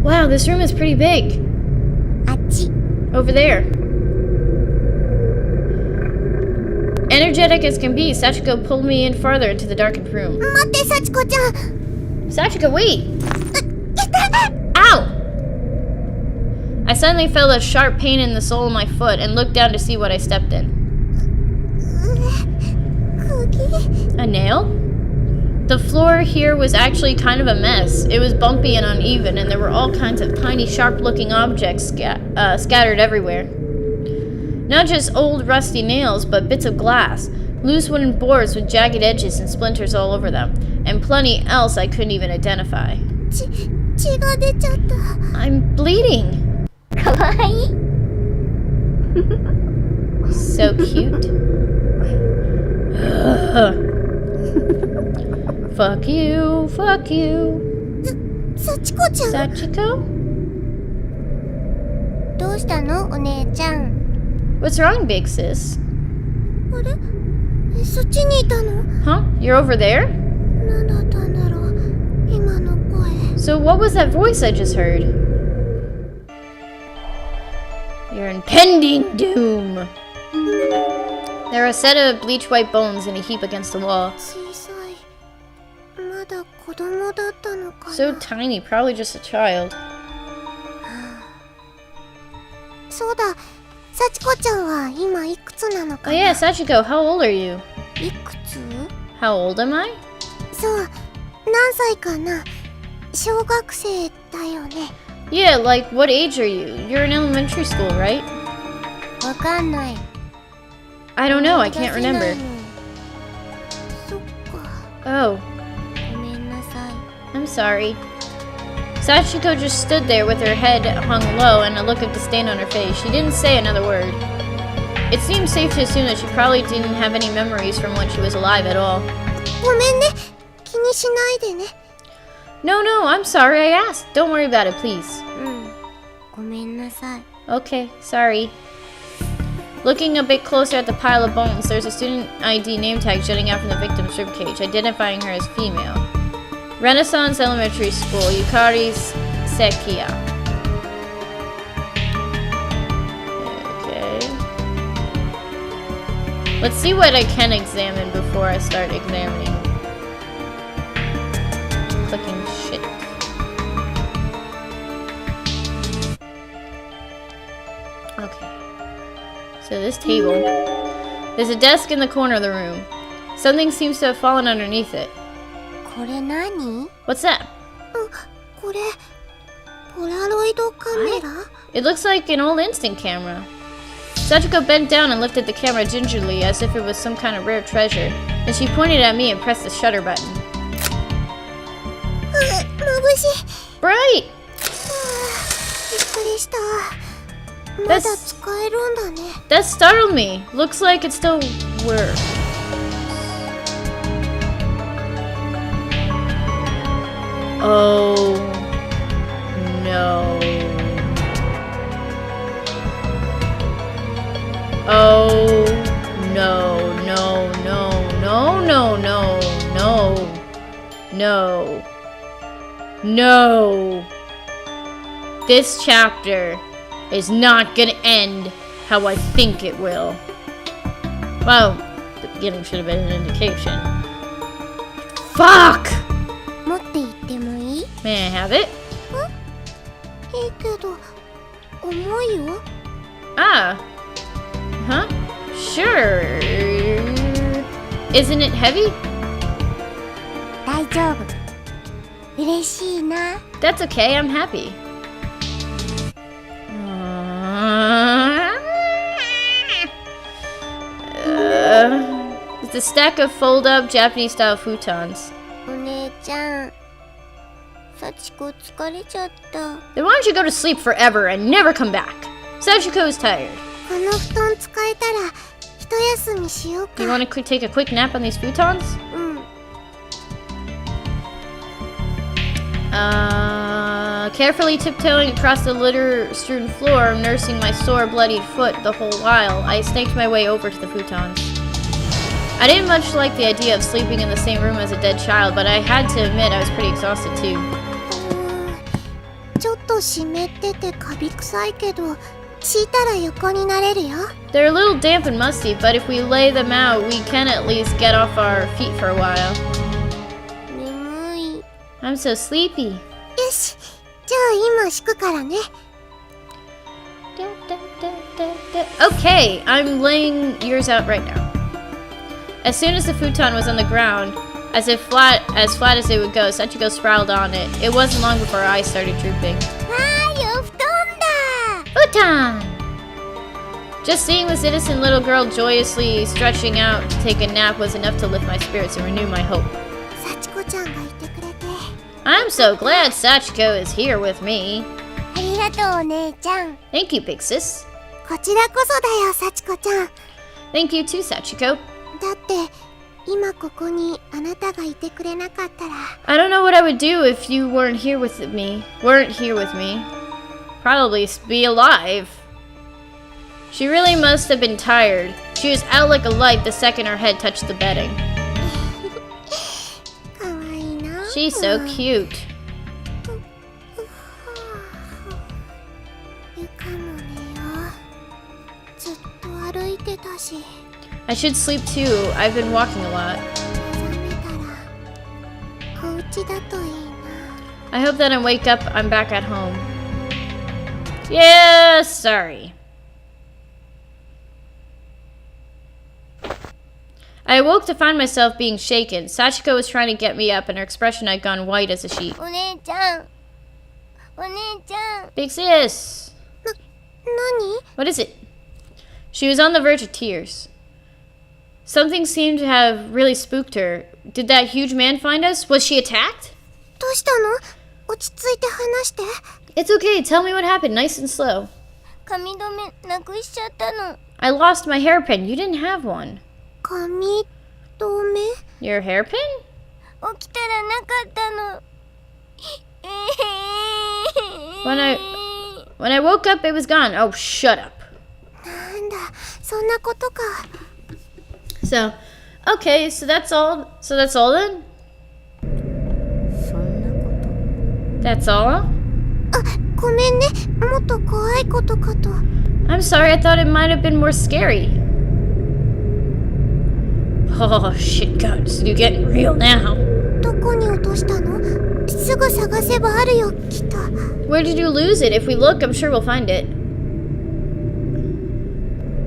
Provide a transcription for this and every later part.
Wow, this room is pretty big. Over there. Energetic as can be, Sachiko pulled me in farther into the darkened room. Sachiko, wait! Ow! I suddenly felt a sharp pain in the sole of my foot and looked down to see what I stepped in. A nail? The floor here was actually kind of a mess. It was bumpy and uneven, and there were all kinds of tiny, sharp-looking objects scattered everywhere. Not just old, rusty nails, but bits of glass, loose wooden boards with jagged edges and splinters all over them, and plenty else I couldn't even identify. I'm bleeding. So cute. Fuck you, fuck you. Sachiko? What's wrong, big sis? Huh? You're over there? So what was that voice I just heard? Your impending doom. There are a set of bleach white bones in a heap against the wall. So tiny, probably just a child. Oh yeah, Sachiko, how old are you? How old am I? Yeah, like what age are you? You're in elementary school, right? I don't know, I can't remember. Oh. I'm sorry. Sachiko just stood there with her head hung low and a look of disdain on her face. She didn't say another word. It seemed safe to assume that she probably didn't have any memories from when she was alive at all. No, I'm sorry I asked. Don't worry about it, please. Okay, sorry. Looking a bit closer at the pile of bones, there's a student ID name tag jutting out from the victim's ribcage, identifying her as female. Renaissance Elementary School, Yukari Sekia. Okay. Let's see what I can examine before I start examining. Clicking shit. Okay. So this table. There's a desk in the corner of the room. Something seems to have fallen underneath it. What's that? What? It looks like an old instant camera. Sachiko bent down and lifted the camera gingerly as if it was some kind of rare treasure. Then she pointed at me and pressed the shutter button. Bright! That startled me. Looks like it still works. Oh no. Oh no, no, no, no, no, no, no, no. No. This chapter is not gonna end how I think it will. Well, the beginning should have been an indication. Fuck! May I have it? Ah. Huh? Sure. Isn't it heavy? That's okay, I'm happy. It's a stack of fold-up Japanese-style futons. Then why don't you go to sleep forever and never come back? Sachiko is tired. You want to take a quick nap on these futons? Carefully tiptoeing across the litter-strewn floor, nursing my sore, bloodied foot the whole while, I snaked my way over to the futons. I didn't much like the idea of sleeping in the same room as a dead child, but I had to admit I was pretty exhausted too. と湿っててカビ臭いけど、敷いたら横になれるよ。They're a little damp and musty, but if we lay them out, we can at least get off our feet for a while. 眠い。I'm so sleepy. よし、じゃあ今敷くからね。Okay, I'm laying yours out right now. As soon as the futon was on the ground, as flat as it would go, Sachiko sprawled on it. It wasn't long before her eyes started drooping. わーい、お布団だ。 Futon! Just seeing this innocent little girl joyously stretching out to take a nap was enough to lift my spirits and renew my hope. 幸子ちゃんがいてくれて。I'm so glad Sachiko is here with me. ありがとうお姉ちゃん。 Thank you, Big Sis. こちらこそだよ、幸子ちゃん。 Thank you too, Sachiko. だって今ここにあなたがいてくれなかったら。 I don't know what I would do if you weren't here with me. Probably be alive. She really must have been tired. She was out like a light the second her head touched the bedding. かわいいな。 She's so cute. 床もねよ。ずっと歩いてたし。 I should sleep too. I've been walking a lot. 目覚めたらお家だといいな。 I hope that I wake up, I'm back at home. Yeah, sorry. I awoke to find myself being shaken. Sachiko was trying to get me up and her expression had gone white as a sheet. お姉ちゃん。お姉ちゃん。 Big Sis! 何？ What is it? She was on the verge of tears. Something seemed to have really spooked her. Did that huge man find us? Was she attacked? どうしたの？落ち着いて話して。 It's okay, tell me what happened, nice and slow. 髪留めなくしちゃったの。 I lost my hairpin, you didn't have one. 髪留め？ Your hairpin? 起きたらなかったの。When I woke up, it was gone. Oh, shut up. なんだ、そんなことか。 So, okay, so that's all then? そんなこと。 That's all? あ、ごめんね。もっと怖いことかと。 I'm sorry, I thought it might have been more scary. Oh, shit, God, it's getting real now. どこに落としたの？すぐ探せばあるよ、きっと。 Where did you lose it? If we look, I'm sure we'll find it.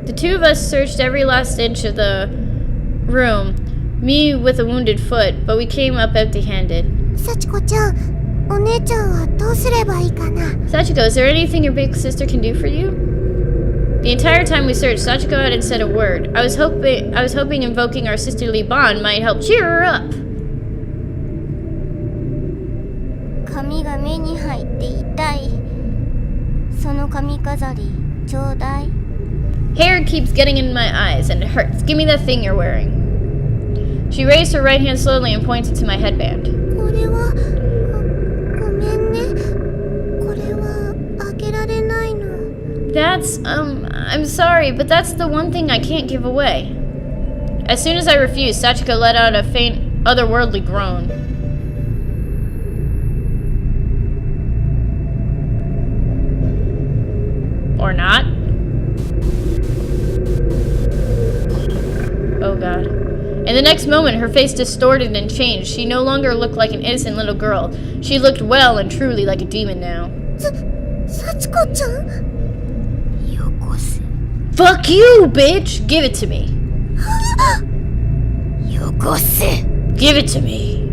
The two of us searched every last inch of the room, me with a wounded foot, but we came up empty-handed. 幸子ちゃん、お姉ちゃんはどうすればいいかな？ Sachiko, is there anything your big sister can do for you? The entire time we searched, Sachiko hadn't said a word. I was hoping invoking our sisterly bond might help cheer her up. 髪が目に入って痛い。その髪飾り、ちょうだい。 Hair keeps getting in my eyes and it hurts. Give me that thing you're wearing. She raised her right hand slowly and pointed to my headband. これは、ごめんね。これはあげられないの。 That's, I'm sorry, but that's the one thing I can't give away. As soon as I refused, Sachiko let out a faint, otherworldly groan. Or not. Oh god. In the next moment, her face distorted and changed. She no longer looked like an innocent little girl. She looked well and truly like a demon now. 幸子ちゃん？よこせ。 Fuck you, bitch! Give it to me. よこせ。 Give it to me.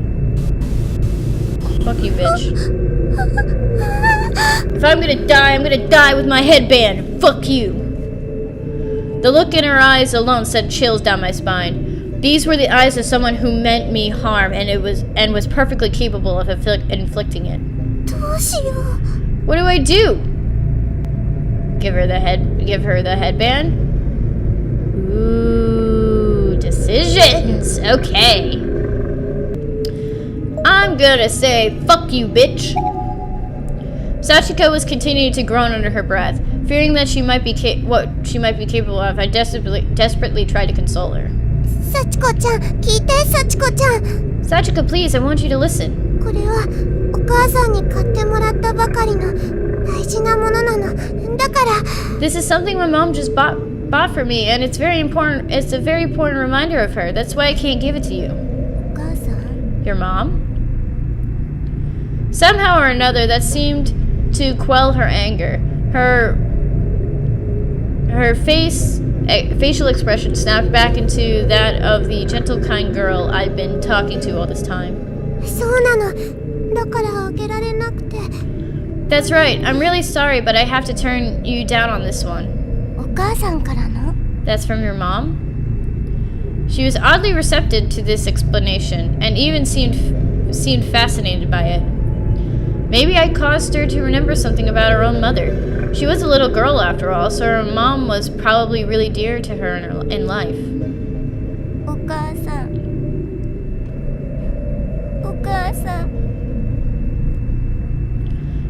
Fuck you, bitch. If I'm gonna die with my headband. Fuck you. The look in her eyes alone sent chills down my spine. These were the eyes of someone who meant me harm and was perfectly capable of inflicting it. どうしよう。 What do I do? Give her the headband? Ooh, decisions. Okay. I'm gonna say, fuck you, bitch. Sachiko was continuing to groan under her breath. Fearing that she might be what she might be capable of, I desperately tried to console her. 幸子ちゃん、聞いて、幸子ちゃん。 Sachiko, please, I want you to listen. これはお母さんに買ってもらったばかりの大事なものなの。だから。This is something my mom just bought for me, and it's very important. It's a very important reminder of her. That's why I can't give it to you. お母さん Your mom? Somehow or another, that seemed to quell her anger. Her facial expression snapped back into that of the gentle, kind girl I've been talking to all this time. そうなの。だからあげられなくて。 That's right. I'm really sorry, but I have to turn you down on this one. お母さんからの That's from your mom? She was oddly receptive to this explanation, and even seemed fascinated by it. Maybe I caused her to remember something about her own mother. She was a little girl after all, so her mom was probably really dear to her in life. お母さん。お母さん。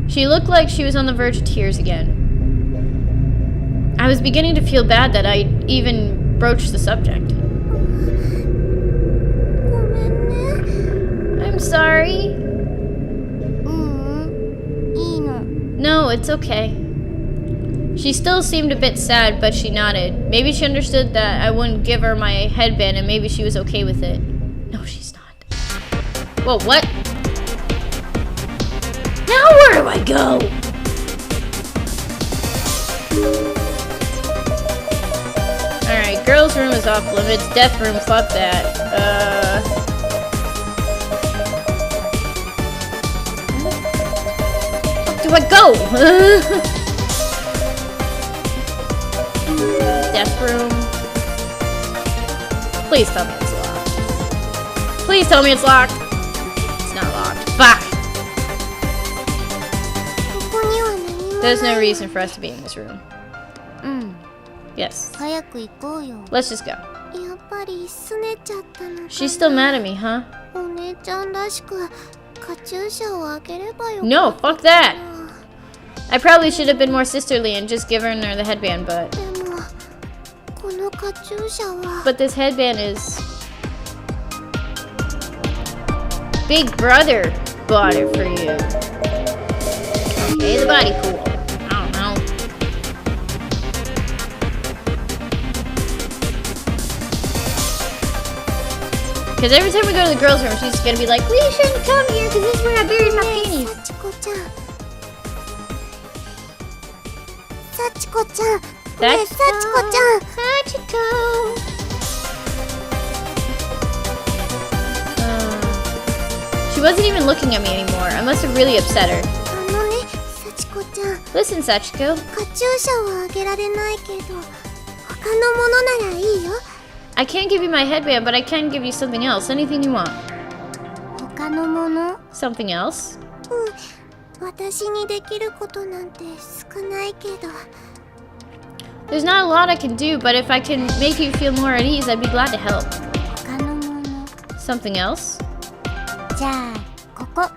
She looked like she was on the verge of tears again. I was beginning to feel bad that I even broached the subject. ごめんね。 I'm sorry. いいの。 No, it's okay. She still seemed a bit sad, but she nodded. Maybe she understood that I wouldn't give her my headband, and maybe she was okay with it. No, she's not. Whoa, what? Now where do I go? Alright, girls' room is off limits. Death room, fuck that. Where do I go? Death room. Please tell me it's locked. Please tell me it's locked. It's not locked. Fuck! ここには何もない。 There's no reason for us to be in this room. うん。 Yes. 早く行こうよ。 Let's just go. やっぱり拗ねちゃったのかな。 She's still mad at me, huh? お姉ちゃんらしくカチューシャをあげればよかった。 No, fuck that! I probably should have been more sisterly and just given her the headband, but... でもこのカチューシャは。 But this headband is... Big brother bought it for you. Okay, the body pool. I don't know. Because every time we go to the girls' room, she's gonna be like, we shouldn't come here because this is where I buried my panties. サチコちゃん。サチコちゃん。ねえ、サチコちゃん。 Sachiko. She wasn't even looking at me anymore. I must have really upset her. あのね、サチコちゃん。 Listen, Sachiko. カチューシャはあげられないけど、他のものならいいよ。 I can't give you my headband, but I can give you something else. Anything you want. 他のもの？ Something else? 私にできることなんて少ないけど。 There's not a lot I can do, but if I can make you feel more at ease, I'd be glad to help. 他のもの。 Something else? じゃあ、ここ。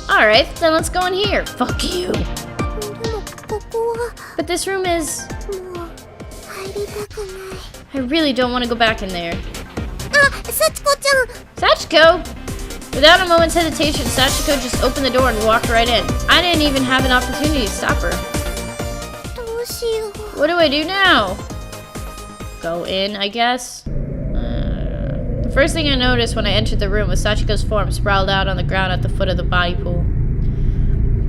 Alright, then let's go in here. Fuck you. でも、ここは But this room is... もう入りたくない。 I really don't want to go back in there. あ、サチコちゃん。 Sachiko! Without a moment's hesitation, Sachiko just opened the door and walked right in. I didn't even have an opportunity to stop her. どうしよう。 What do I do now? Go in, I guess? The first thing I noticed when I entered the room was Sachiko's form sprawled out on the ground at the foot of the body pool.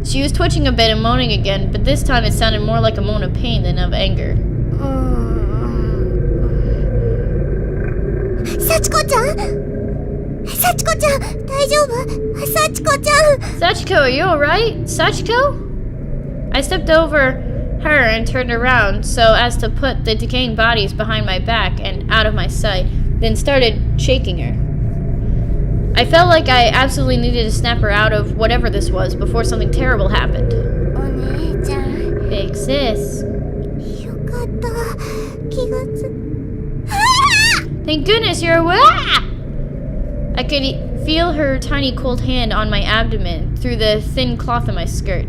She was twitching a bit and moaning again, but this time it sounded more like a moan of pain than of anger. サチコちゃん？サチコちゃん、大丈夫？サチコちゃん。 Sachiko, are you alright? Sachiko? I stepped over her and turned around so as to put the decaying bodies behind my back and out of my sight, then started shaking her. I felt like I absolutely needed to snap her out of whatever this was before something terrible happened. お姉ちゃん。 Big sis. よかった。気がつ。 Thank goodness you're awake! I could feel her tiny cold hand on my abdomen through the thin cloth of my skirt.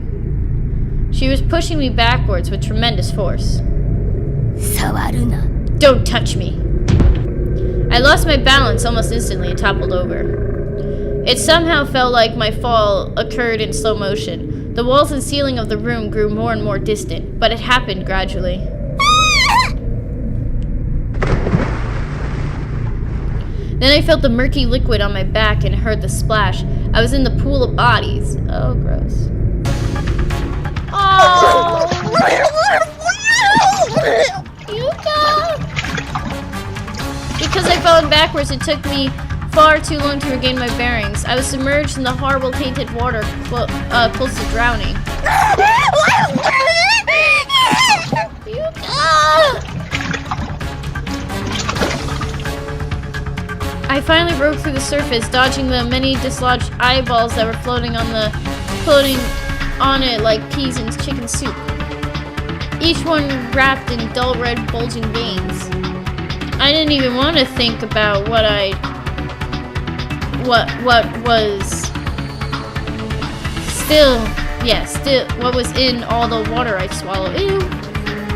She was pushing me backwards with tremendous force. 触るな。 Don't touch me! I lost my balance almost instantly and toppled over. It somehow felt like my fall occurred in slow motion. The walls and ceiling of the room grew more and more distant, but it happened gradually. Then I felt the murky liquid on my back and heard the splash. I was in the pool of bodies. Oh, gross. Oh! Yuka! Because I fell backwards, it took me far too long to regain my bearings. I was submerged in the horrible tainted water close to drowning. I finally broke through the surface, dodging the many dislodged eyeballs that were floating on it like peas in chicken soup. Each one wrapped in dull red bulging veins. I didn't even want to think about what was in all the water I swallowed. Ew.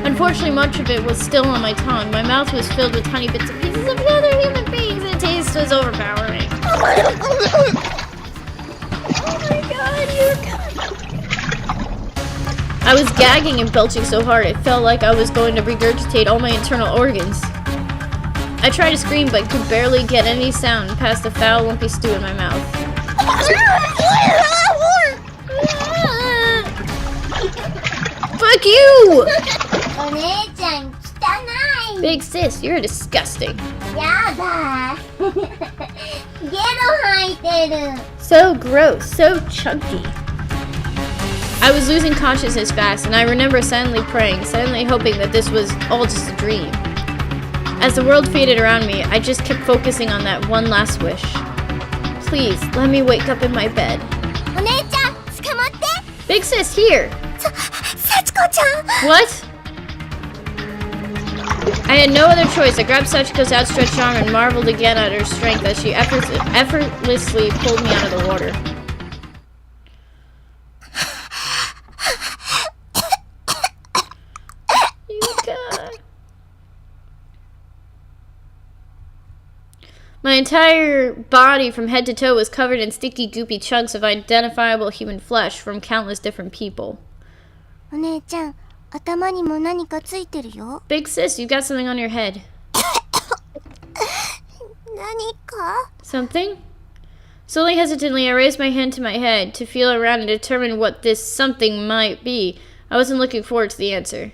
Unfortunately, much of it was still on my tongue. My mouth was filled with tiny bits and pieces of other human beings, and the taste was overpowering. Oh my god, you're good. I was gagging and belching so hard it felt like I was going to regurgitate all my internal organs. I tried to scream but could barely get any sound past the foul, lumpy stew in my mouth. Fuck you! Big sis, you're disgusting. So gross, so chunky. I was losing consciousness fast, and I remember silently praying, silently hoping that this was all just a dream. As the world faded around me, I just kept focusing on that one last wish. Please, let me wake up in my bed. Big sis, here! What? I had no other choice. I grabbed Sachiko's outstretched arm and marveled again at her strength as she effortlessly pulled me out of the water. My entire body from head to toe was covered in sticky, goopy chunks of identifiable human flesh from countless different people. Big sis, you got something on your head. Something? Slowly, hesitantly, I raised my hand to my head to feel around and determine what this something might be. I wasn't looking forward to the answer.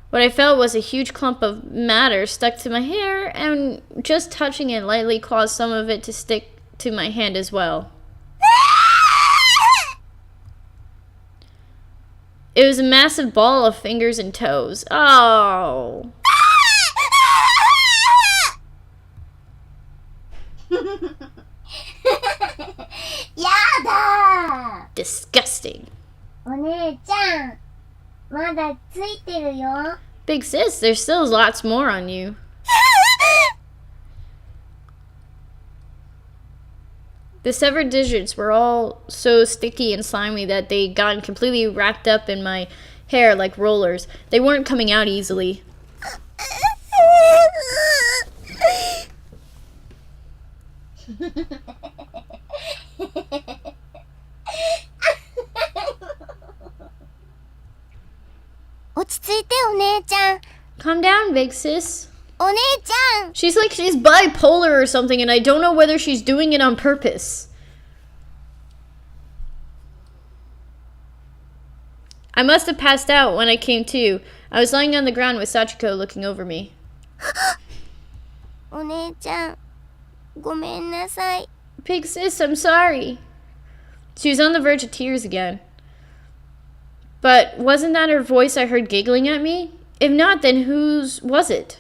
What I felt was a huge clump of matter stuck to my hair, and just touching it lightly caused some of it to stick to my hand as well. It was a massive ball of fingers and toes. Oh. Disgusting. Big sis, there's still lots more on you. The severed digits were all so sticky and slimy that they got completely wrapped up in my hair like rollers. They weren't coming out easily. Calm down, big sis. She's like she's bipolar or something, and I don't know whether she's doing it on purpose. I must have passed out when I came to. I was lying on the ground with Sachiko looking over me. Big sis, I'm sorry. She was on the verge of tears again. But wasn't that her voice I heard giggling at me? If not, then whose was it?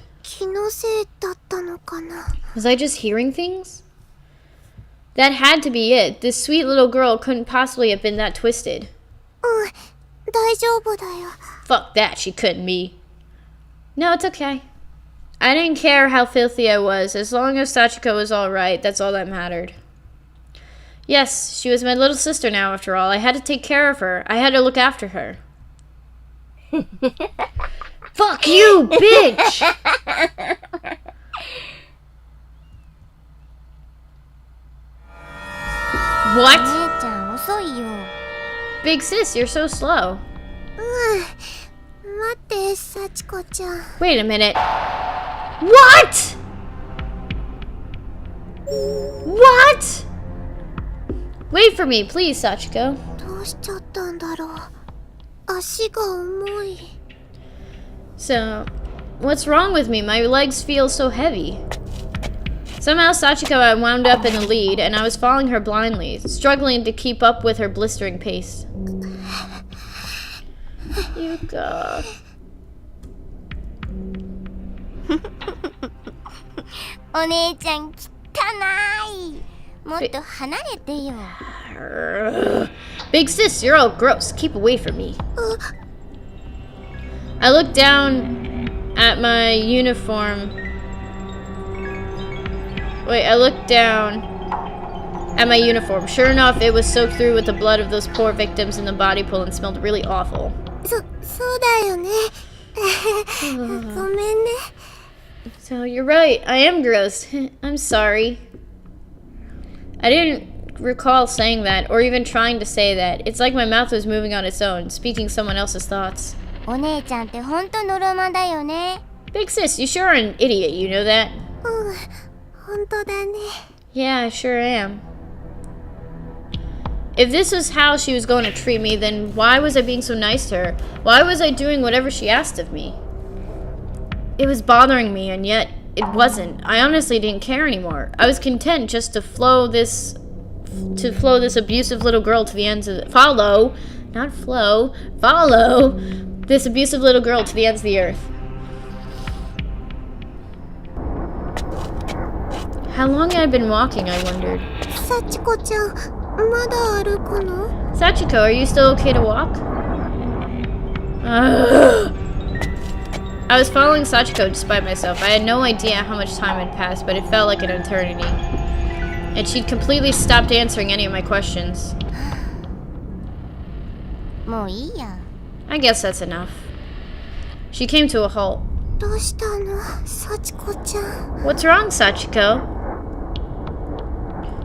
Was I just hearing things? That had to be it. This sweet little girl couldn't possibly have been that twisted. Fuck that, she couldn't be. No, it's okay. I didn't care how filthy I was. As long as Sachiko was alright, that's all that mattered. Yes, she was my little sister now, after all. I had to take care of her. I had to look after her. Fuck you, bitch! What? 姉ちゃん遅いよ。 Big sis, you're so slow. 待って、幸子ちゃん。 Wait a minute. What? What? Wait for me, please, Sachiko. どうしちゃったんだろう。足が重い。 So, what's wrong with me? My legs feel so heavy. Somehow Sachiko had wound up in the lead, and I was following her blindly, struggling to keep up with her blistering pace. Yuka. お姉ちゃん、汚い。もっと離れてよ。 Big sis, you're all gross. Keep away from me. I looked down at my uniform. Wait, I looked down at my uniform. Sure enough, it was soaked through with the blood of those poor victims in the body pool and smelled really awful. そうだよね。ごめんね。 So you're right. I am gross. I'm sorry. I didn't recall saying that or even trying to say that. It's like my mouth was moving on its own, speaking someone else's thoughts. お姉ちゃんってほんとのろまだよね。 Big sis, you sure are an idiot, you know that? ほんとだね。 Yeah, I sure am. If this was how she was going to treat me, then why was I being so nice to her? Why was I doing whatever she asked of me? It was bothering me, and yet it wasn't. I honestly didn't care anymore. I was content just to flow this abusive little girl to the ends of follow this abusive little girl to the ends of the earth. How long had I been walking, I wondered. 幸子ちゃん、まだ歩くの？ Sachiko, are you still okay to walk? I was following Sachiko despite myself. I had no idea how much time had passed, but it felt like an eternity. And she'd completely stopped answering any of my questions. もういいや。 I guess that's enough. She came to a halt. どうしたの？幸子ちゃん。 What's wrong, Sachiko?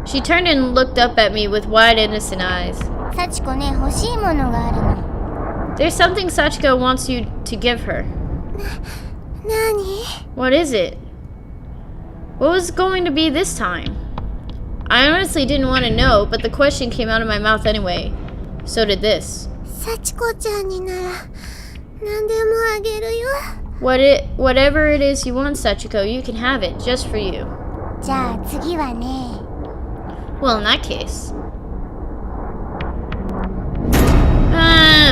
She turned and looked up at me with wide, innocent eyes. 幸子ね、欲しいものがあるの。 There's something Sachiko wants you to give her. 何？ What is it? What was it going to be this time? I honestly didn't want to know, but the question came out of my mouth anyway. So did this. 幸子ちゃんになら何でもあげるよ。 Whatever it is you want, Sachiko, you can have it, just for you. じゃあ次はね。 Well, in that case.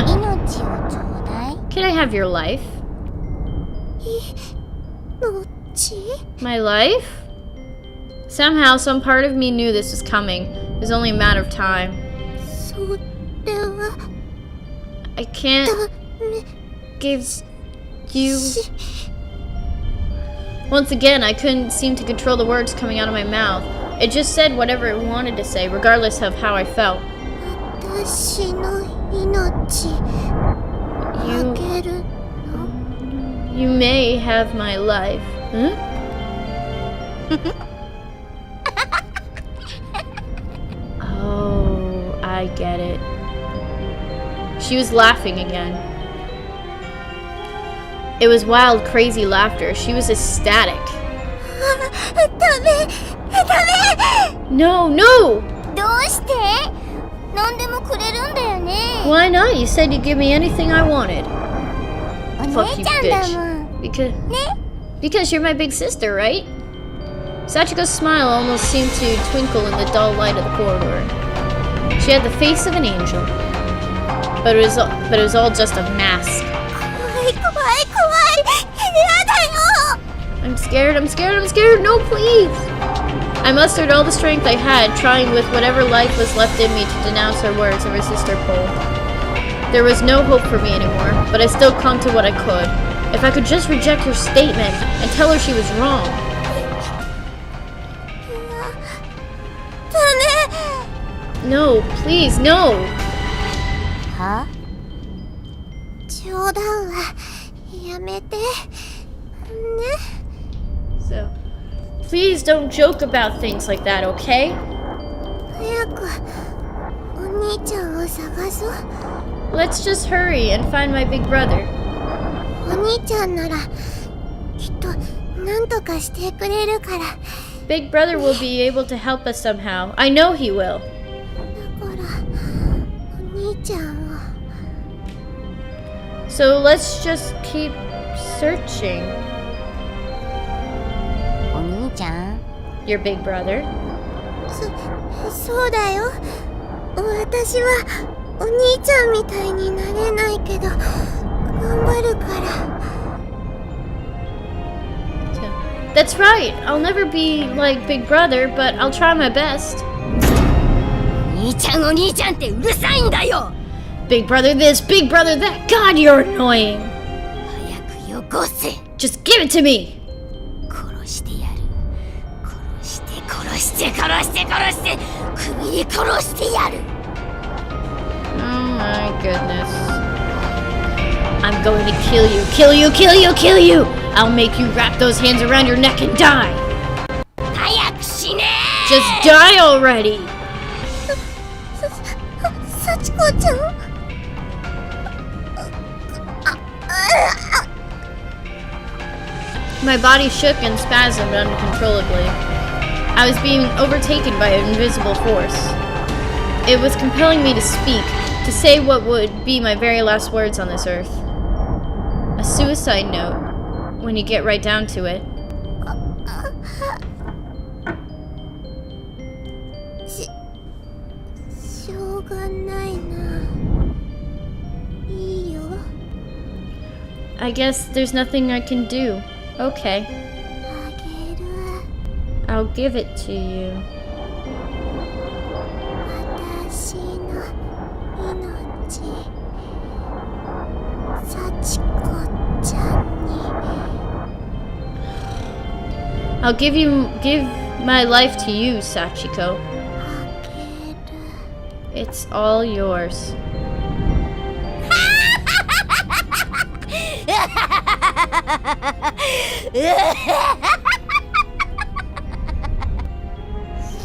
命をちょうだい。 Can I have your life? 命？ My life? Somehow, some part of me knew this was coming. It was only a matter of time. それは I can't give you... Once again, I couldn't seem to control the words coming out of my mouth. It just said whatever it wanted to say, regardless of how I felt. 私の命あげるの？ You may have my life. Huh? Oh, I get it. She was laughing again. It was wild, crazy laughter. She was ecstatic. ダメ！ No, no! どうして？何でもくれるんだよね。 Why not? You said you'd give me anything I wanted. お Fuck 姉 you, ちゃんだ bitch. もん。 Because you're my big sister, right? Sachiko's smile almost seemed to twinkle in the dull light of the corridor. She had the face of an angel. But it was all just a mask. 怖い怖い怖い。やだよ。 I'm scared. No, please! I mustered all the strength I had, trying with whatever life was left in me to denounce her words and resist her pull. There was no hope for me anymore, but I still clung to what I could. If I could just reject her statement and tell her she was wrong. ダメ。 No, please, no! は？冗談はやめて。ね。 So, please don't joke about things like that, okay? 早く兄ちゃんを探そう。 Let's just hurry and find my big brother. お兄ちゃんならきっと何とかしてくれるから。 Big brother will be able to help us somehow. I know he will. だからお兄ちゃんを。 So let's just keep searching. お兄ちゃん。 Your big brother? そうだよ。私はお兄ちゃんみたいになれないけど頑張るから。 That's right. I'll never be like big brother, but I'll try my best. お兄ちゃんお兄ちゃんってうるさいんだよ。 Big brother this, big brother that. God, you're annoying. 早くよこせ。 Just give it to me. 殺してやる。殺して首に殺してやる。 Oh my goodness. I'm going to kill you, kill you, kill you, kill you. I'll make you wrap those hands around your neck and die. 早く死ね。 Just die already. 幸子ちゃん。 My body shook and spasmed uncontrollably. I was being overtaken by an invisible force. It was compelling me to speak, to say what would be my very last words on this earth. A suicide note, when you get right down to it. しょうがないな。いいよ。 I guess there's nothing I can do. Okay, あげる。 I'll give it to you. 私の命。幸子ちゃんに。 I'll give my life to you, Sachiko. あげる。 It's all yours.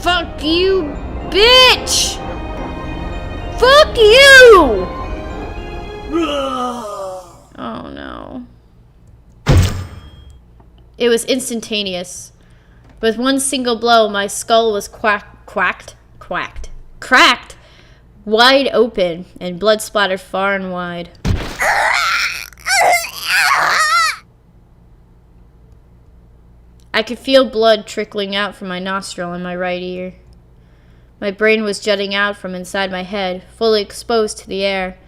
Fuck you, bitch! Fuck you! Oh no. It was instantaneous. With one single blow, my skull was cracked wide open, and blood splattered far and wide. I could feel blood trickling out from my nostril and my right ear. My brain was jutting out from inside my head, fully exposed to the air,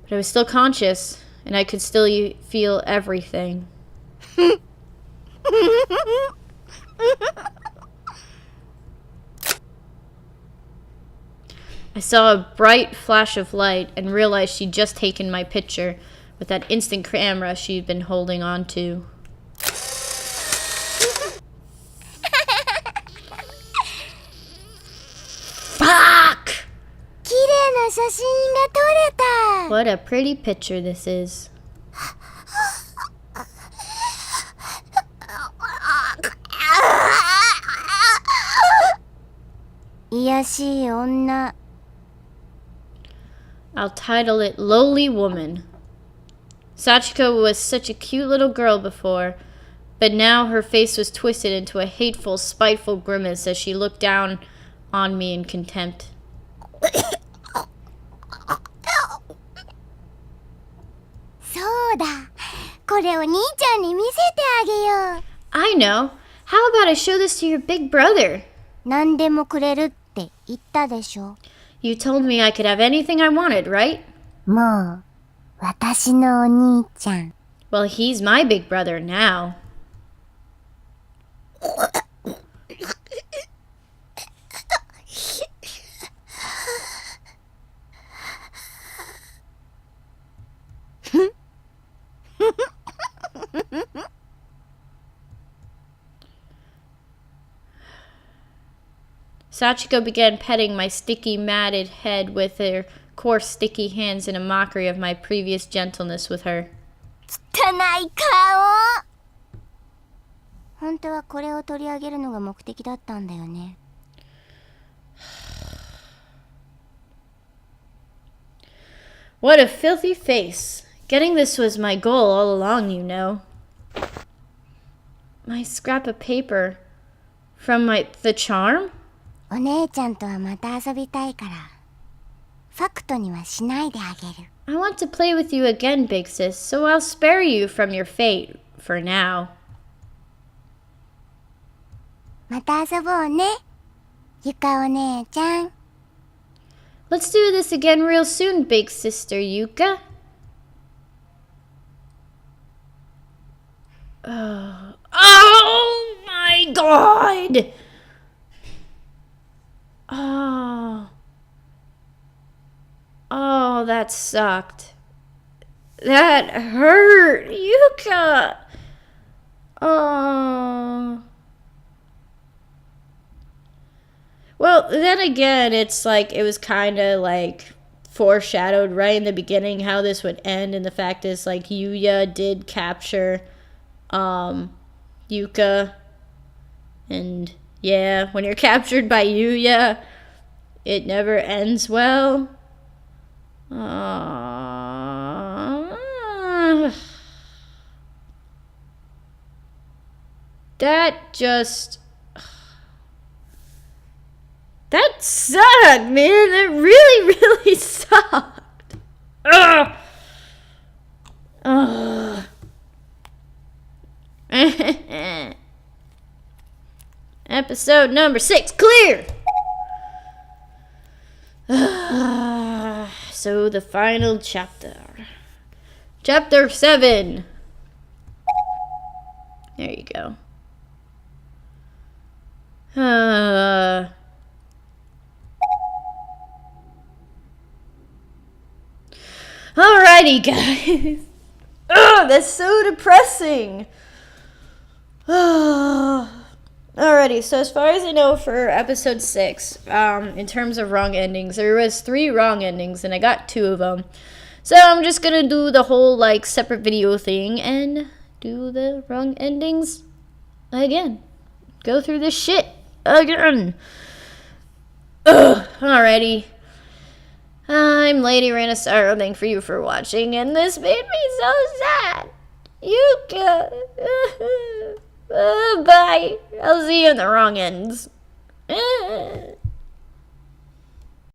but I was still conscious, and I could still feel everything. I saw a bright flash of light and realized she'd just taken my picture with that instant camera she'd been holding on to. Fuck! 綺麗な写真が撮れた。 What a pretty picture this is. いやしい女。 I'll title it Lowly Woman. Sachiko was such a cute little girl before, but now her face was twisted into a hateful, spiteful grimace as she looked down on me in contempt. そうだ。これお兄ちゃんに見せてあげよう。 I know. How about I show this to your big brother? 何でもくれるって言ったでしょ。 You told me I could have anything I wanted, right? もう私のお兄ちゃん。 Well, he's my big brother now. Sachiko began petting my sticky, matted head with her coarse, sticky hands in a mockery of my previous gentleness with her. 汚い顔。本当はこれを取り上げるのが目的だったんだよね。What a filthy face. Getting this was my goal all along, you know. My scrap of paper. From the charm? お姉ちゃんとはまた遊びたいから、ファクトにはしないであげる。I want to play with you again, big sis, so I'll spare you from your fate, for now. また遊ぼうね、ゆかお姉ちゃん。Let's do this again real soon, big sister Yuka. Oh my god! Oh, that sucked. That hurt, Yuka. Oh. Well, then again, it's like, it was kind of like foreshadowed right in the beginning how this would end. And the fact is, like, Yuya did capture Yuka. And yeah, when you're captured by Yuya, it never ends well. That just... That sucked, man. That really, really sucked. Ugh. Ugh. Episode number 6, clear. So the final chapter. Chapter 7. There you go. Alrighty, guys. Ugh, that's so depressing. Alrighty, so as far as I know for episode 6, in terms of wrong endings, there was 3 wrong endings, and I got 2 of them. So I'm just gonna do the whole, like, separate video thing and do the wrong endings again. Go through this shit again. Ugh, alrighty. I'm Lady Rainasaro. Thank for you for watching, and this made me so sad. Yuka. Bye. I'll see you in the wrong ends.